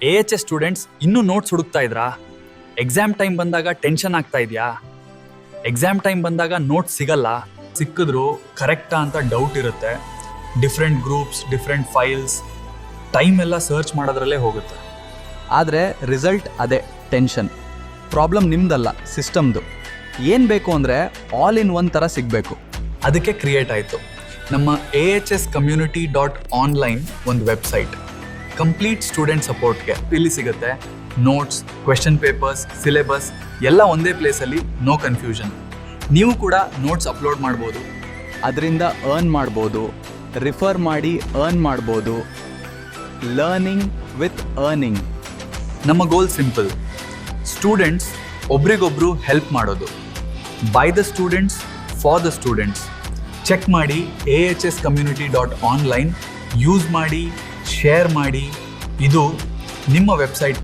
AHS students ಇನ್ನೂ notes ಹುಡುಕ್ತಾ ಇದ್ರಾ? ಎಕ್ಸಾಮ್ ಟೈಮ್ ಬಂದಾಗ ಟೆನ್ಷನ್ ಆಗ್ತಾ ಇದೆಯಾ? ಎಕ್ಸಾಮ್ ಟೈಮ್ ಬಂದಾಗ ನೋಟ್ಸ್ ಸಿಗಲ್ಲ, ಸಿಕ್ಕಿದ್ರು ಕರೆಕ್ಟಾ ಅಂತ ಡೌಟ್ ಇರುತ್ತೆ. Different groups, different files, time ಎಲ್ಲ ಸರ್ಚ್ ಮಾಡೋದ್ರಲ್ಲೇ ಹೋಗುತ್ತೆ. ಆದರೆ ರಿಸಲ್ಟ್ ಅದೇ ಟೆನ್ಷನ್. ಪ್ರಾಬ್ಲಮ್ ನಿಮ್ದಲ್ಲ, ಸಿಸ್ಟಮ್ದು. ಏನು ಬೇಕು ಅಂದರೆ ಆಲ್ ಇನ್ ಒನ್ ಥರ ಸಿಗಬೇಕು. ಅದಕ್ಕೆ ಕ್ರಿಯೇಟ್ ಆಯಿತು ನಮ್ಮ ahscommunity.online ಒಂದು ವೆಬ್ಸೈಟ್. ಕಂಪ್ಲೀಟ್ ಸ್ಟೂಡೆಂಟ್ ಸಪೋರ್ಟ್ಗೆ ಇಲ್ಲಿ ಸಿಗುತ್ತೆ ನೋಟ್ಸ್, ಕ್ವೆಶ್ಚನ್ ಪೇಪರ್ಸ್, ಸಿಲೆಬಸ್ ಎಲ್ಲ ಒಂದೇ ಪ್ಲೇಸಲ್ಲಿ, ನೋ ಕನ್ಫ್ಯೂಷನ್. ನೀವು ಕೂಡ ನೋಟ್ಸ್ ಅಪ್ಲೋಡ್ ಮಾಡ್ಬೋದು, ಅದರಿಂದ ಅರ್ನ್ ಮಾಡ್ಬೋದು, ರಿಫರ್ ಮಾಡಿ ಅರ್ನ್ ಮಾಡ್ಬೋದು. Learning with earning. ನಮ್ಮ ಗೋಲ್ ಸಿಂಪಲ್, ಸ್ಟೂಡೆಂಟ್ಸ್ ಒಬ್ರಿಗೊಬ್ರು ಹೆಲ್ಪ್ ಮಾಡೋದು. By the students for the students. Check ಮಾಡಿ ahscommunity.online, ಯೂಸ್ ಮಾಡಿ, ಶೇರ್ ಮಾಡಿ. ಇದು ನಿಮ್ಮ ವೆಬ್ಸೈಟ್.